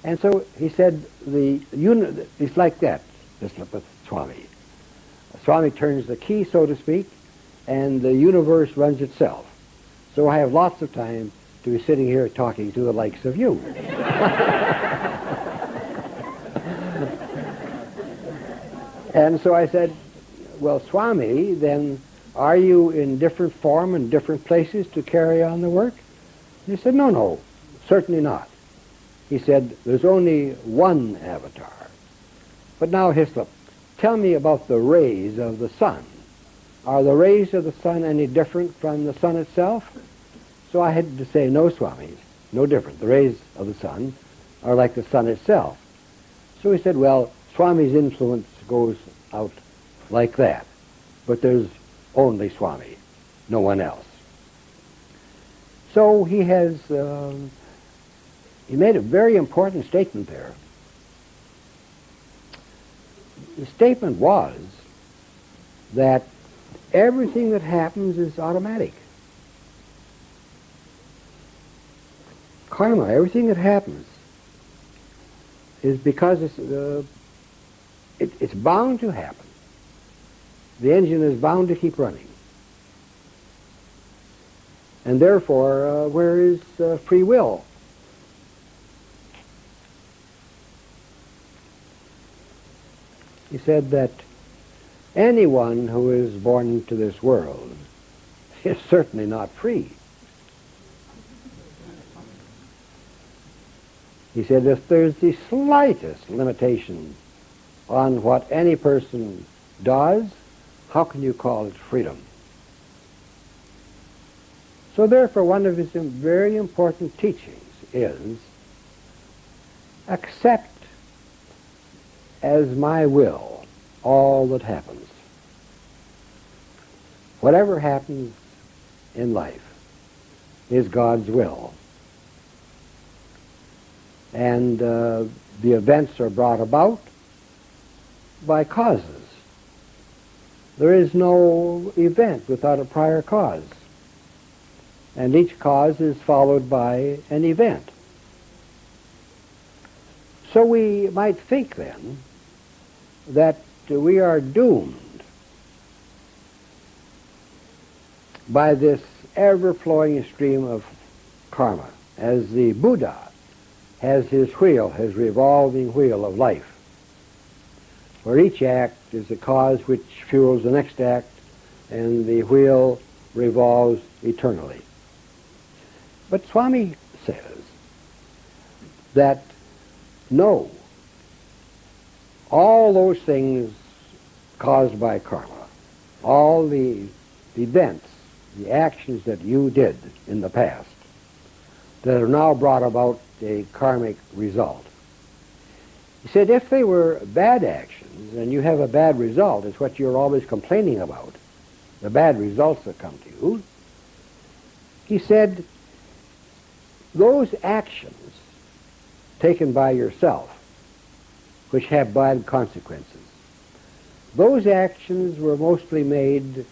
And so he said, it's like that, Hislop, with Swami. Swami turns the key, so to speak, and the universe runs itself. So I have lots of time to be sitting here talking to the likes of you. And so I said, well, Swami, then are you in different form and different places to carry on the work? He said, no, certainly not. He said, there's only one avatar. But now, Hislop, tell me about the rays of the sun. Are the rays of the sun any different from the sun itself? So I had to say, no, Swami, no different. The rays of the sun are like the sun itself. So he said, well, Swami's influence goes out like that. But there's only Swami, no one else. So he has, he made a very important statement there. The statement was that everything that happens is automatic. Karma, everything that happens is because it's bound to happen. The engine is bound to keep running. And therefore, where is free will? He said that anyone who is born into this world is certainly not free. He said if there's the slightest limitation on what any person does, how can you call it freedom? So therefore, one of his very important teachings is accept as my will all that happens. Whatever happens in life is God's will. And the events are brought about by causes. There is no event without a prior cause. And each cause is followed by an event. So we might think then that we are doomed by this ever-flowing stream of karma, as the Buddha has his wheel, his revolving wheel of life, where each act is a cause which fuels the next act, and the wheel revolves eternally. But Swami says that no, all those things caused by karma, all the events, the actions that you did in the past that have now brought about a karmic result. He said if they were bad actions and you have a bad result, it's what you're always complaining about, the bad results that come to you. He said those actions taken by yourself, which have bad consequences, those actions were mostly made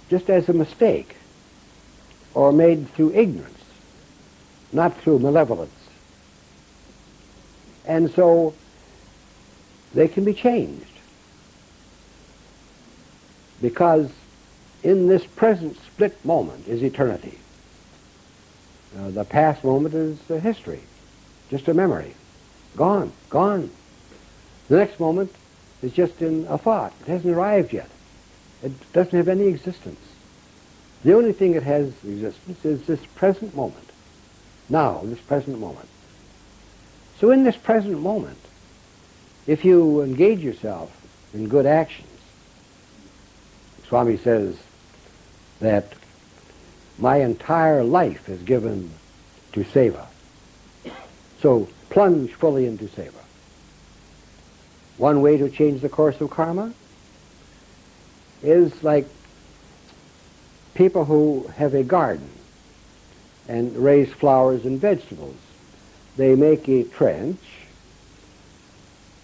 just as a mistake, or made through ignorance, not through malevolence. And so they can be changed, because in this present split moment is eternity. The past moment is history, just a memory, gone. The next moment is just in a thought. It hasn't arrived yet. It doesn't have any existence. The only thing that has existence is this present moment. Now, this present moment. So in this present moment, if you engage yourself in good actions, Swami says that my entire life is given to seva. So plunge fully into seva. One way to change the course of karma is like people who have a garden and raise flowers and vegetables. They make a trench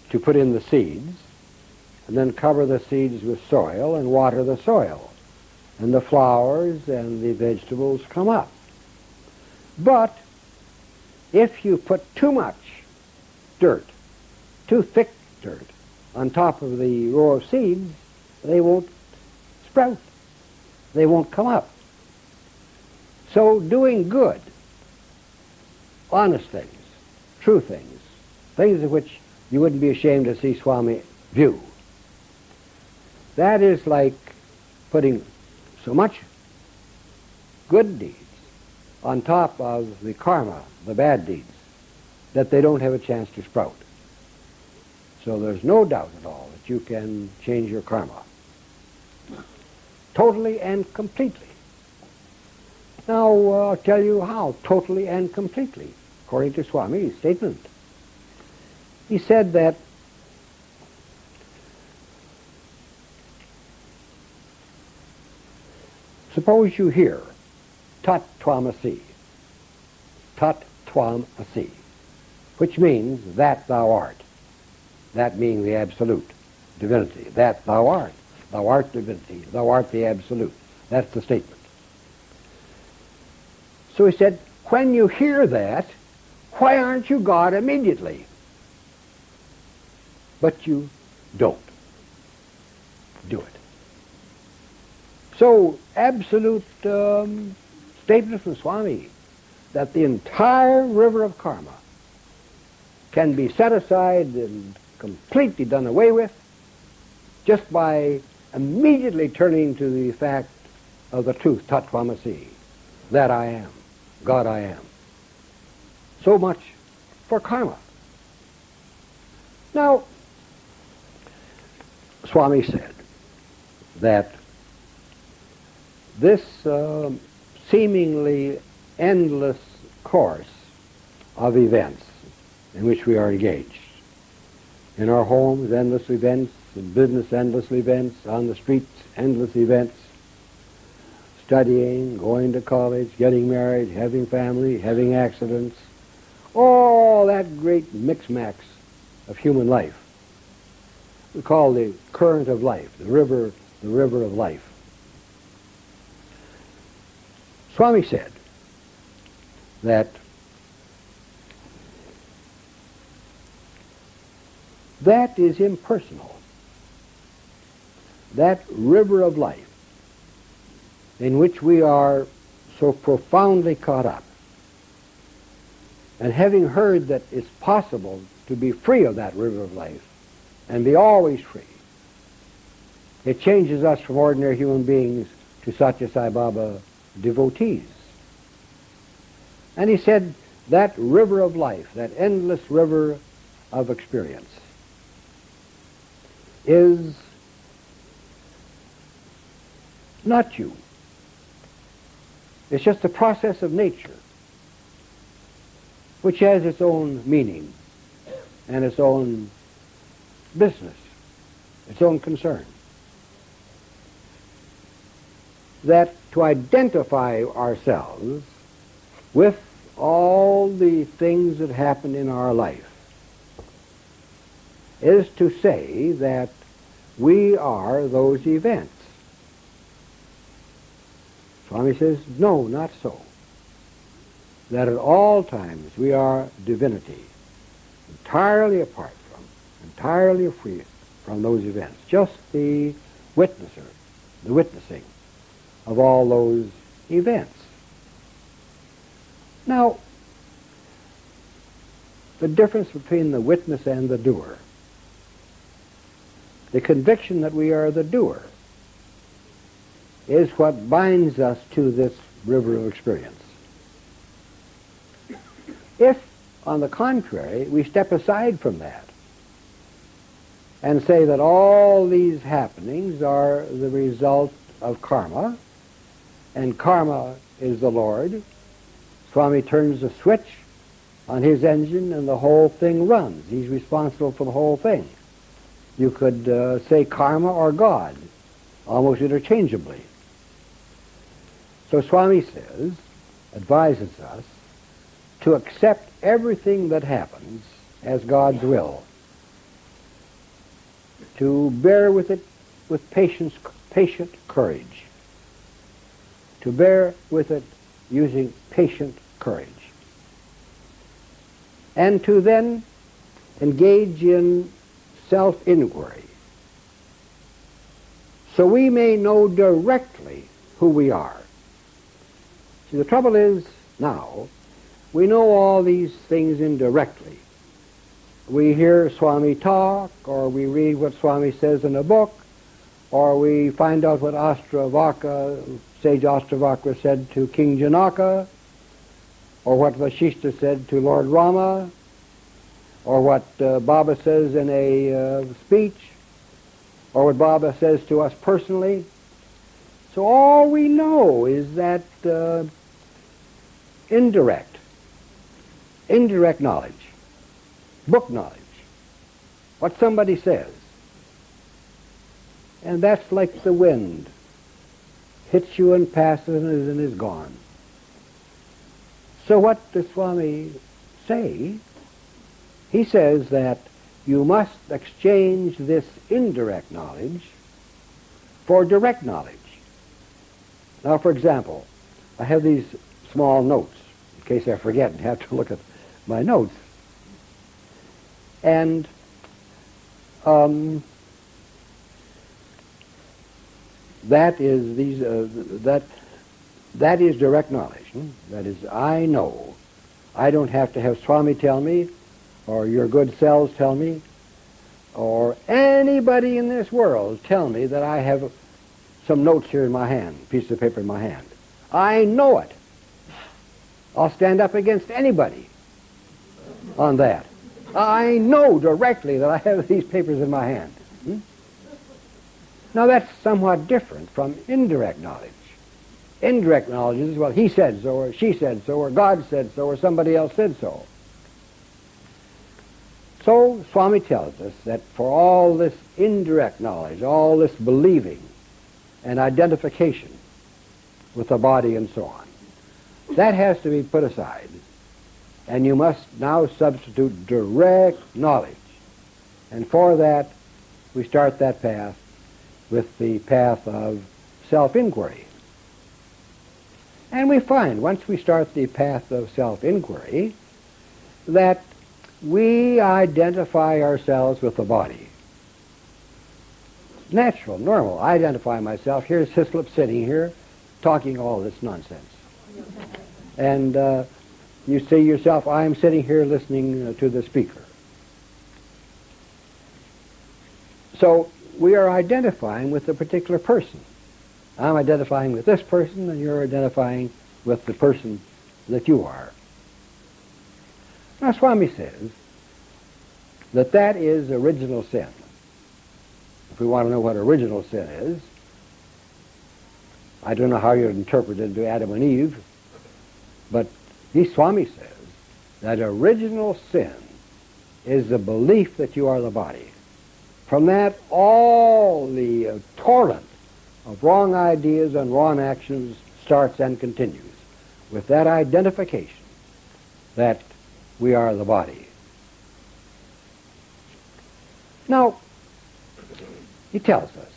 to put in the seeds, and then cover the seeds with soil and water the soil. And the flowers and the vegetables come up. But if you put too much dirt, too thick dirt, on top of the row of seeds, they won't sprout. They won't come up. So doing good, honest things, true things, things of which you wouldn't be ashamed to see Swami view, that is like putting so much good deeds on top of the karma, the bad deeds, that they don't have a chance to sprout. So there's no doubt at all that you can change your karma. Totally and completely. Now, I'll tell you how, totally and completely, according to Swami's statement. He said that suppose you hear Tat Twam Asi, Tat Twam Asi, which means that thou art, that being the absolute divinity, that thou art divinity, thou art the absolute. That's the statement. So he said, when you hear that, why aren't you God immediately? But you don't do it. So, absolute statement from Swami that the entire river of karma can be set aside and completely done away with just by immediately turning to the fact of the truth, Tat Twam Asi, that I am, God I am. So much for karma. Now, Swami said that this seemingly endless course of events in which we are engaged, in our homes, endless events, in business, endless events, on the streets, endless events, studying, going to college, getting married, having family, having accidents, all that great mix-max of human life. We call the current of life, the river of life. Swami said that that is impersonal. That river of life in which we are so profoundly caught up, and having heard that it's possible to be free of that river of life and be always free, it changes us from ordinary human beings to Satya Sai Baba devotees. And he said that river of life, that endless river of experience, is not you. It's just a process of nature which has its own meaning and its own business, its own concern. That to identify ourselves with all the things that happen in our life is to say that we are those events. Swami says, no, not so. That at all times we are divinity, entirely apart from, entirely free from those events, just the witnesser, the witnessing of all those events. Now, the difference between the witness and the doer, the conviction that we are the doer, is what binds us to this river of experience. If, on the contrary, we step aside from that and say that all these happenings are the result of karma, and karma is the Lord, Swami turns the switch on his engine and the whole thing runs. He's responsible for the whole thing. You could say karma or God, almost interchangeably. So Swami says, advises us, to accept everything that happens as God's will, to bear with it with patient courage, to bear with it using patient courage, and to then engage in self-inquiry, so we may know directly who we are. See, the trouble is now, we know all these things indirectly. We hear Swami talk, or we read what Swami says in a book, or we find out what Sage Ostravakra said to King Janaka, or what Vashishta said to Lord Rama, or what Baba says in a speech, or what Baba says to us personally. So all we know is that indirect knowledge, book knowledge, what somebody says. And that's like the wind. Hits you and passes and is gone. So what does Swami say? He says that you must exchange this indirect knowledge for direct knowledge. Now, for example, I have these small notes, in case I forget and have to look at my notes. And that is direct knowledge. That is, I know. I don't have to have Swami tell me, or your good selves tell me, or anybody in this world tell me that I have some notes here in my hand, piece of paper in my hand. I know it. I'll stand up against anybody on that. I know directly that I have these papers in my hand. Now that's somewhat different from indirect knowledge. Indirect knowledge is, well, he said so, or she said so, or God said so, or somebody else said so. So Swami tells us that for all this indirect knowledge, all this believing and identification with the body and so on, that has to be put aside, and you must now substitute direct knowledge. And for that, we start that path with the path of self-inquiry. And we find, once we start the path of self-inquiry, that we identify ourselves with the body. Natural, normal. I identify myself. Here's Hislop sitting here talking all this nonsense. And you say yourself, I am sitting here listening to the speaker. So we are identifying with a particular person. I'm identifying with this person, and you're identifying with the person that you are. Now, Swami says that that is original sin. If we want to know what original sin is, I don't know how you'd interpret it into Adam and Eve, but Swami says that original sin is the belief that you are the body. From that, all the torrent of wrong ideas and wrong actions starts and continues with that identification that we are the body. Now, he tells us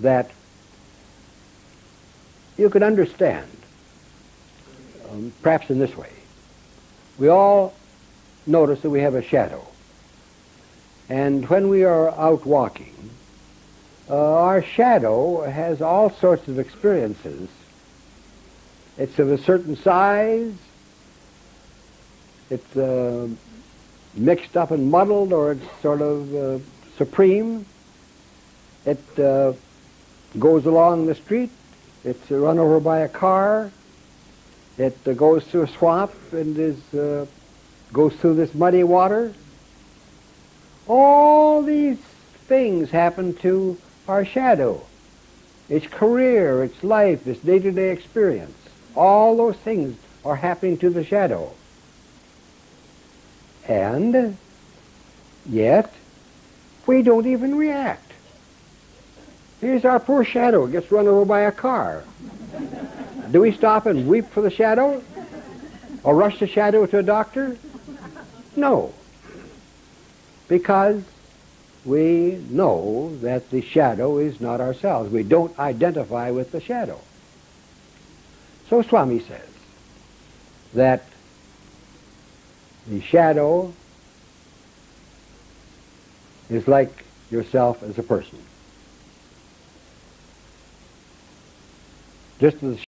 that you could understand, perhaps in this way. We all notice that we have a shadow. And when we are out walking, our shadow has all sorts of experiences. It's of a certain size. It's mixed up and muddled, or it's sort of supreme. It goes along the street. It's run over by a car. It goes through a swamp and goes through this muddy water. All these things happen to our shadow. Its career, its life, its day-to-day experience. All those things are happening to the shadow. And yet, we don't even react. Here's our poor shadow. It gets run over by a car. Do we stop and weep for the shadow? Or rush the shadow to a doctor? No. Because we know that the shadow is not ourselves. We don't identify with the shadow. So Swami says that the shadow is like yourself as a person. Just as